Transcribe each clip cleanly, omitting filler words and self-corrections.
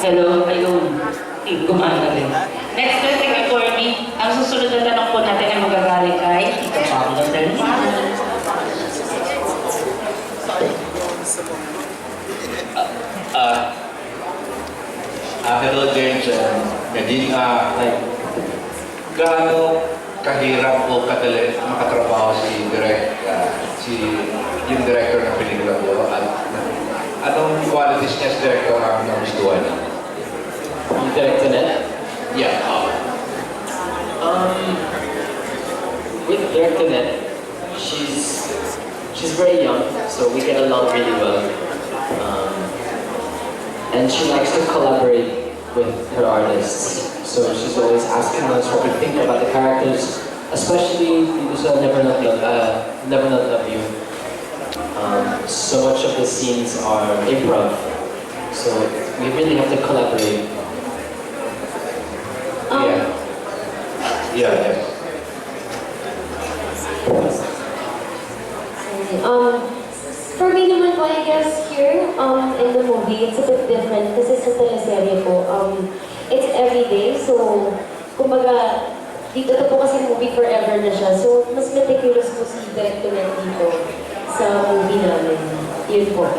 Hello, ayun. Gumana rin. Next question kay Corby. Ang susunod na tanong po natin ay magagaling kay Tito Pablo Termina. Hello James and Nadine. Gaano kahirap o kadali makatrabaho yung director ng pelikula ko at anong qualities niya sa director ang nagustuhan niya? Yung director na? Yeah. With director Net, she's very young, so we get along really well. And she likes to collaborate with her artists. So she's always asking us what we think about the characters, especially dito sa Never Not Love You. So much of the scenes are improv, so we really have to collaborate. Yeah. For me naman po, I guess here in the movie, it's a bit different kasi sa teleserye po, it's everyday. So, kumbaga, dito po kasi movie forever na siya. So, mas meticulous po si director dito sa movie namin. Yun po.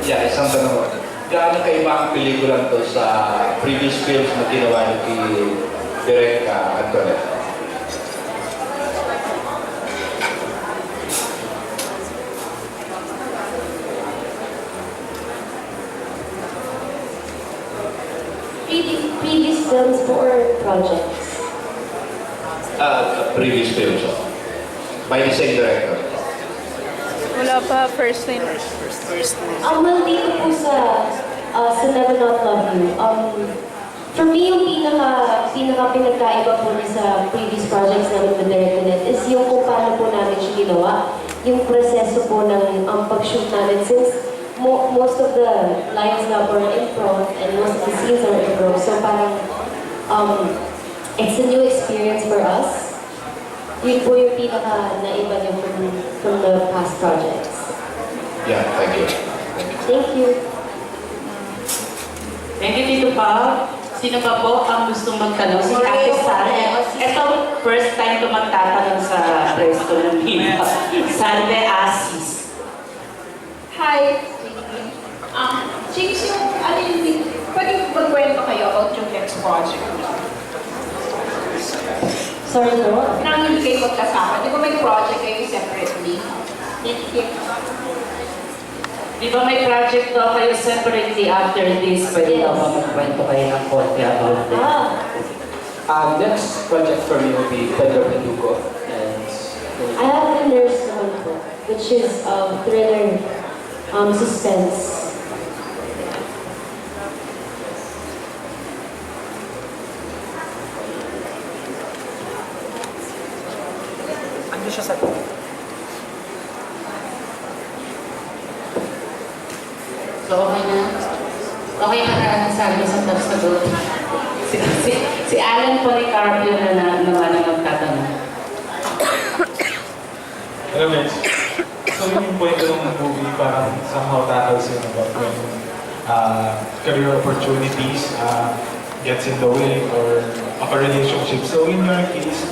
Yeah, isang tanong. Gaano kaiba ang pelikula to sa previous films na ginawa ni Direk Antoinette? Previous films po or projects? Previous films. By the same director. Wala pa, first time. Well, dito po sa Never Not Love You, for me, yung pinaka pinagkaiba po niya sa previous projects namin with Direct Net is yung kung paano po namin siya ginawa, yung proseso po ng pag-shoot namin since most of the lines na were improv and most of the scenes are improv. So parang, it's a new experience for us. Yun po yung pinaka-naiba niya from the past projects. Yeah, thank you. Thank you. Thank you, Tito Pab. Sino pa po ang gustong magtanong? Si Ate Sara. Ito, first time ko magtatanong sa resto ng Viva. Salve Asis. Hi. James, pwede magkwento kayo about yung next project? Sorry, no? Nang hindi kayo magkasama, di ba may project kayo separately? Di ba may project daw kayo separately after this? Pwede daw ba magkwento kayo ng konti about this? Next project for me will be Pedro Pendugo, and I have the nurse naman po, which is thriller, suspense. Ando siya sa So, okay na? Okay na sabi sa sagot. Si Alan Policarpio na naman ang magtatanong. Hello, Mitch. So yung point ng movie parang somehow tackles yun about when career opportunities gets in the way or of a relationship. So in your case,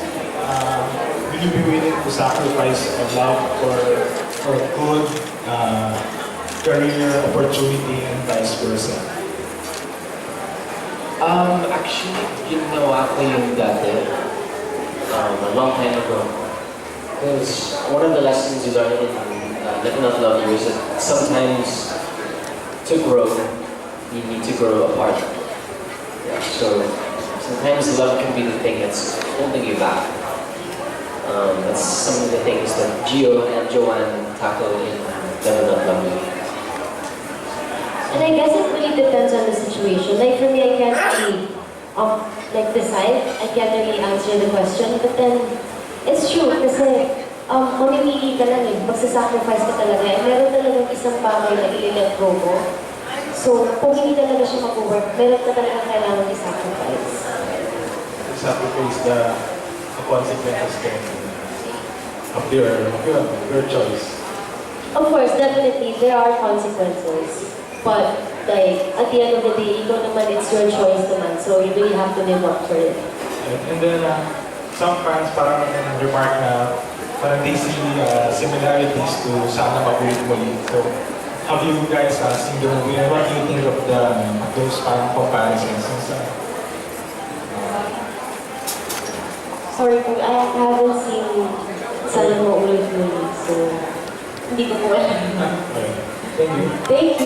will you be willing to sacrifice a love for a good career opportunity and vice versa? actually, ginawa ko yung dati, a long time ago. Because one of the lessons you learn in Never Not Love You is that sometimes to grow, you need to grow apart. Yeah, so sometimes love can be the thing that's holding you back. That's some of the things that Gio and Joanne tackle in Never Not Love You. And I guess it really depends on the situation. Like for me, I can't really decide. I can't really answer the question. But then, it's true kasi mamimili ka lang eh. Magsasacrifice ka talaga. And meron talagang isang bagay na i-let go mo. So, kung hindi talaga siya mag-work, meron ka talaga kailangan i-sacrifice. Sacrifice the consequences of your choice. Of course, definitely, there are consequences. But like, at the end of the day, ikaw naman, it's your choice naman. So you really have to live up for it. And then, some fans parang remark na parang they see similarities to Sana Mabuhay Muli. So, have you guys seen the movie? And what do you think of those parang comparisons? Sorry po, I haven't seen Sana Maulit Muli. So, hindi ko po alam. Thank you. Thank you.